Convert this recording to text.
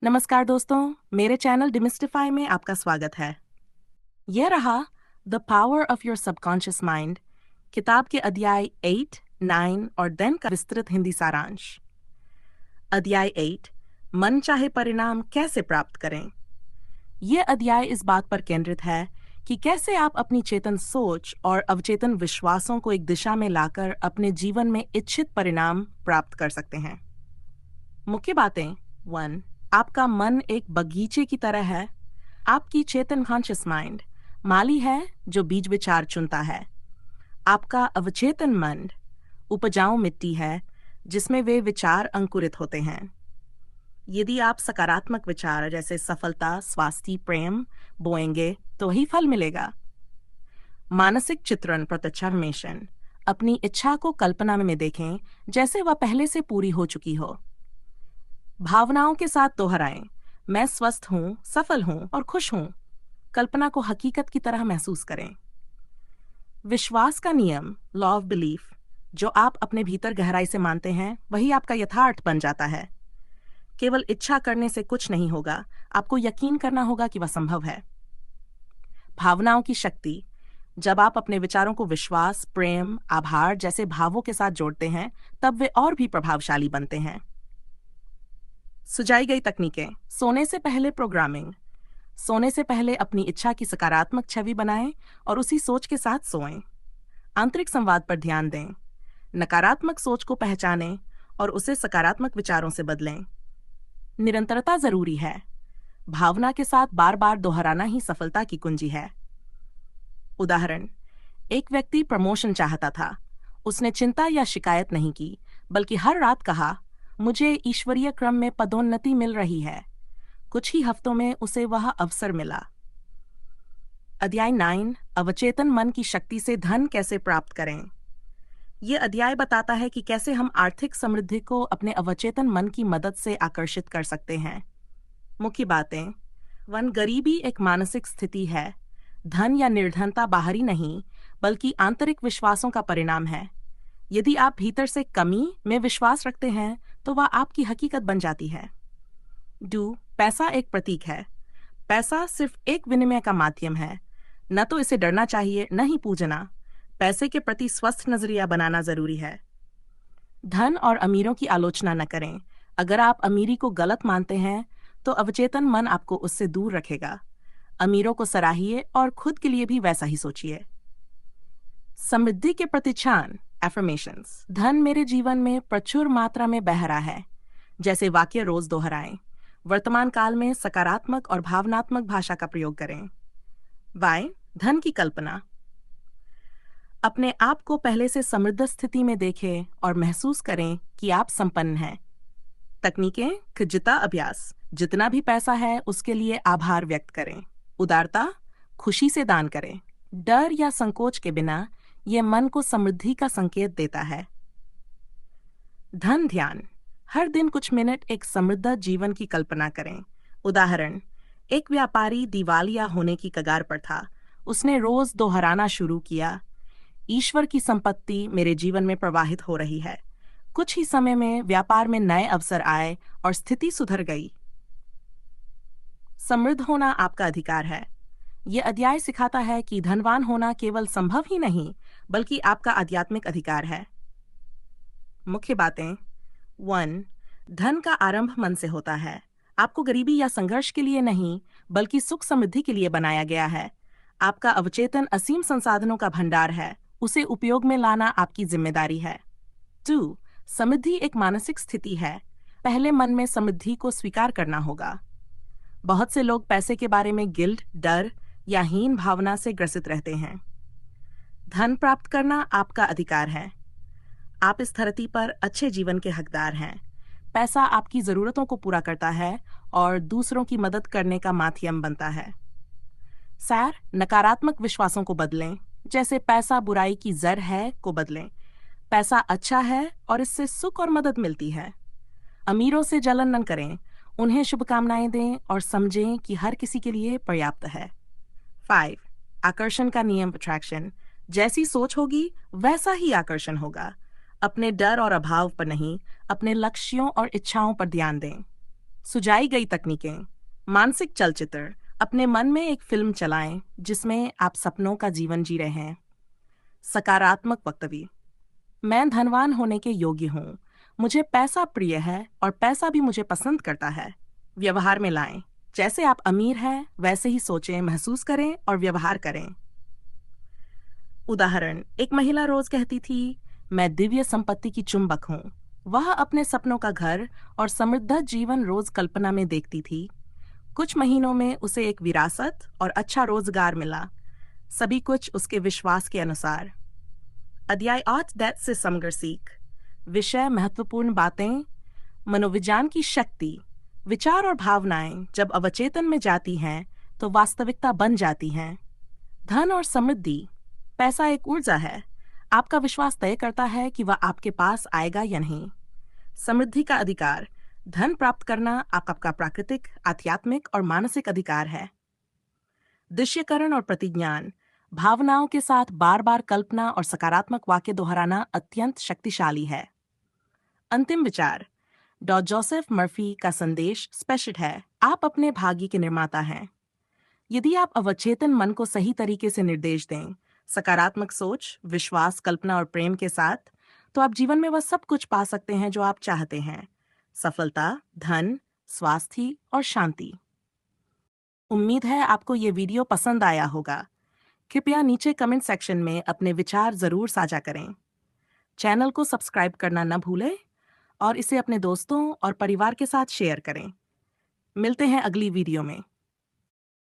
नमस्कार दोस्तों, मेरे चैनल डिमिस्टिफाई में आपका स्वागत है। यह रहा the power of your subconscious mind किताब के अध्याय 8, 9 और 10 का विस्तृत हिंदी सारांश। अध्याय 8, मन चाहे परिणाम कैसे प्राप्त करें। यह अध्याय इस बात पर केंद्रित है कि कैसे आप अपनी चेतन सोच और अवचेतन विश्वासों को एक दिशा में लाकर अपने जीवन में इच्छित परिणाम प्राप्त कर सकते हैं। मुख्य बातें 1. आपका मन एक बगीचे की तरह है। आपकी चेतन कॉन्शियस माइंड माली है जो बीज विचार चुनता है। आपका अवचेतन मन उपजाऊ मिट्टी है जिसमें वे विचार अंकुरित होते हैं। यदि आप सकारात्मक विचार जैसे सफलता, स्वास्थ्य, प्रेम बोएंगे तो ही फल मिलेगा। मानसिक चित्रण प्रत्यक्षान्वेषण अपनी इच्छा को कल्पना में देखें जैसे वह पहले से पूरी हो चुकी हो। भावनाओं के साथ दोहराएं, मैं स्वस्थ हूं, सफल हूं और खुश हूं। कल्पना को हकीकत की तरह महसूस करें। विश्वास का नियम लॉ ऑफ बिलीफ, जो आप अपने भीतर गहराई से मानते हैं वही आपका यथार्थ बन जाता है। केवल इच्छा करने से कुछ नहीं होगा, आपको यकीन करना होगा कि वह संभव है। भावनाओं की शक्ति, जब आप अपने विचारों को विश्वास, प्रेम, आभार जैसे भावों के साथ जोड़ते हैं तब वे और भी प्रभावशाली बनते हैं। सुझाई गई तकनीकें। सोने से पहले प्रोग्रामिंग। सोने से पहले अपनी इच्छा की सकारात्मक छवि बनाएं और उसी सोच के साथ सोएं। आंतरिक संवाद पर ध्यान दें। नकारात्मक सोच को पहचानें और उसे सकारात्मक विचारों से बदलें। निरंतरता जरूरी है। भावना के साथ बार बार दोहराना ही सफलता की कुंजी है। उदाहरण, एक व्यक्ति प्रमोशन चाहता था। उसने चिंता या शिकायत नहीं की, बल्कि हर रात कहा, मुझे ईश्वरीय क्रम में पदोन्नति मिल रही है। कुछ ही हफ्तों में उसे वह अवसर मिला। अध्याय 9, अवचेतन मन की शक्ति से धन कैसे प्राप्त करें। यह अध्याय बताता है कि कैसे हम आर्थिक समृद्धि को अपने अवचेतन मन की मदद से आकर्षित कर सकते हैं। मुख्य बातें 1. गरीबी एक मानसिक स्थिति है। धन या निर्धनता बाहरी नहीं, बल्कि आंतरिक विश्वासों का परिणाम है। यदि आप भीतर से कमी में विश्वास रखते हैं तो वह आपकी हकीकत बन जाती है। 2. पैसा एक प्रतीक है। पैसा सिर्फ एक विनिमय का माध्यम है। न तो इसे डरना चाहिए, न ही पूजना। पैसे के प्रति स्वस्थ नजरिया बनाना जरूरी है। धन और अमीरों की आलोचना न करें। अगर आप अमीरी को गलत मानते हैं तो अवचेतन मन आपको उससे दूर रखेगा। अमीरों को सराहिए और खुद के लिए भी वैसा ही सोचिए। समृद्धि के प्रतिच्छान एफर्मेशंस। धन मेरे जीवन में प्रचुर मात्रा में बह रहा है जैसे वाक्य रोज दोहराएं। वर्तमान काल में सकारात्मक और भावनात्मक भाषा का प्रयोग करें। वाई, धन की कल्पना। अपने आप को पहले से समृद्ध स्थिति में देखें और महसूस करें कि आप संपन्न हैं। तकनीकें कृतज्ञता अभ्यास। जितना भी पैसा है उसके लिए आभार व्यक्त करें। उदारता, खुशी से दान करें। डर या संकोच के बिना यह मन को समृद्धि का संकेत देता है। धन ध्यान। हर दिन कुछ मिनट एक समृद्ध जीवन की कल्पना करें। उदाहरण, एक व्यापारी दिवालिया होने की कगार पर था। उसने रोज दोहराना शुरू किया, ईश्वर की संपत्ति मेरे जीवन में प्रवाहित हो रही है। कुछ ही समय में व्यापार में नए अवसर आए और स्थिति सुधर गई। समृद्ध होना आपका अधिकार है। यह अध्याय सिखाता है कि धनवान होना केवल संभव ही नहीं, बल्कि आपका आध्यात्मिक अधिकार है। मुख्य बातें 1. धन का आरंभ मन से होता है। आपको गरीबी या संघर्ष के लिए नहीं, बल्कि सुख समृद्धि के लिए बनाया गया है। आपका अवचेतन असीम संसाधनों का भंडार है। उसे उपयोग में लाना आपकी जिम्मेदारी है। 2. समृद्धि एक मानसिक स्थिति है। पहले मन में समृद्धि को स्वीकार करना होगा। बहुत से लोग पैसे के बारे में गिल्ट, डर या हीन भावना से ग्रसित रहते हैं। धन प्राप्त करना आपका अधिकार है। आप इस धरती पर अच्छे जीवन के हकदार हैं। पैसा आपकी जरूरतों को पूरा करता है और दूसरों की मदद करने का माध्यम बनता है। सैर, नकारात्मक विश्वासों को बदलें, जैसे पैसा बुराई की जड़ है को बदलें। पैसा अच्छा है और इससे सुख और मदद मिलती है। अमीरों से जलन न करें, उन्हें शुभकामनाएं दें और समझें कि हर किसी के लिए पर्याप्त है। 5. आकर्षण का नियम अट्रैक्शन। जैसी सोच होगी वैसा ही आकर्षण होगा। अपने डर और अभाव पर नहीं, अपने लक्ष्यों और इच्छाओं पर ध्यान दें। सुझाई गई तकनीकें। मानसिक चलचित्र। अपने मन में एक फिल्म चलाएं जिसमें आप सपनों का जीवन जी रहे हैं। सकारात्मक वक्तव्य। मैं धनवान होने के योग्य हूँ। मुझे पैसा प्रिय है और पैसा भी मुझे पसंद करता है। व्यवहार में लाएं। जैसे आप अमीर हैं वैसे ही सोचें, महसूस करें और व्यवहार करें। उदाहरण, एक महिला रोज कहती थी, मैं दिव्य संपत्ति की चुंबक हूँ। वह अपने सपनों का घर और समृद्ध जीवन रोज कल्पना में देखती थी। कुछ महीनों में उसे एक विरासत और अच्छा रोजगार मिला। सभी कुछ उसके विश्वास के अनुसार। अध्याय 8 दैट से समग्र सीख। विषय महत्वपूर्ण बातें। मनोविज्ञान की शक्ति। विचार और भावनाएं जब अवचेतन में जाती हैं तो वास्तविकता बन जाती हैं। धन और समृद्धि। पैसा एक ऊर्जा है। आपका विश्वास तय करता है कि वह आपके पास आएगा या नहीं। समृद्धि का अधिकार। धन प्राप्त करना आपका प्राकृतिक, आध्यात्मिक और मानसिक अधिकार है। दृश्यकरण और प्रतिज्ञान। भावनाओं के साथ बार बार कल्पना और सकारात्मक वाक्य दोहराना अत्यंत शक्तिशाली है। अंतिम विचार। डॉ जोसेफ मर्फी का संदेश स्पष्ट है, आप अपने भाग्य के निर्माता हैं। यदि आप अवचेतन मन को सही तरीके से निर्देश दें, सकारात्मक सोच, विश्वास, कल्पना और प्रेम के साथ, तो आप जीवन में वह सब कुछ पा सकते हैं जो आप चाहते हैं। सफलता, धन, स्वास्थ्य और शांति। उम्मीद है आपको ये वीडियो पसंद आया होगा। कृपया नीचे कमेंट सेक्शन में अपने विचार जरूर साझा करें। चैनल को सब्सक्राइब करना न भूलें और इसे अपने दोस्तों और परिवार के साथ शेयर करें। मिलते हैं अगली वीडियो में।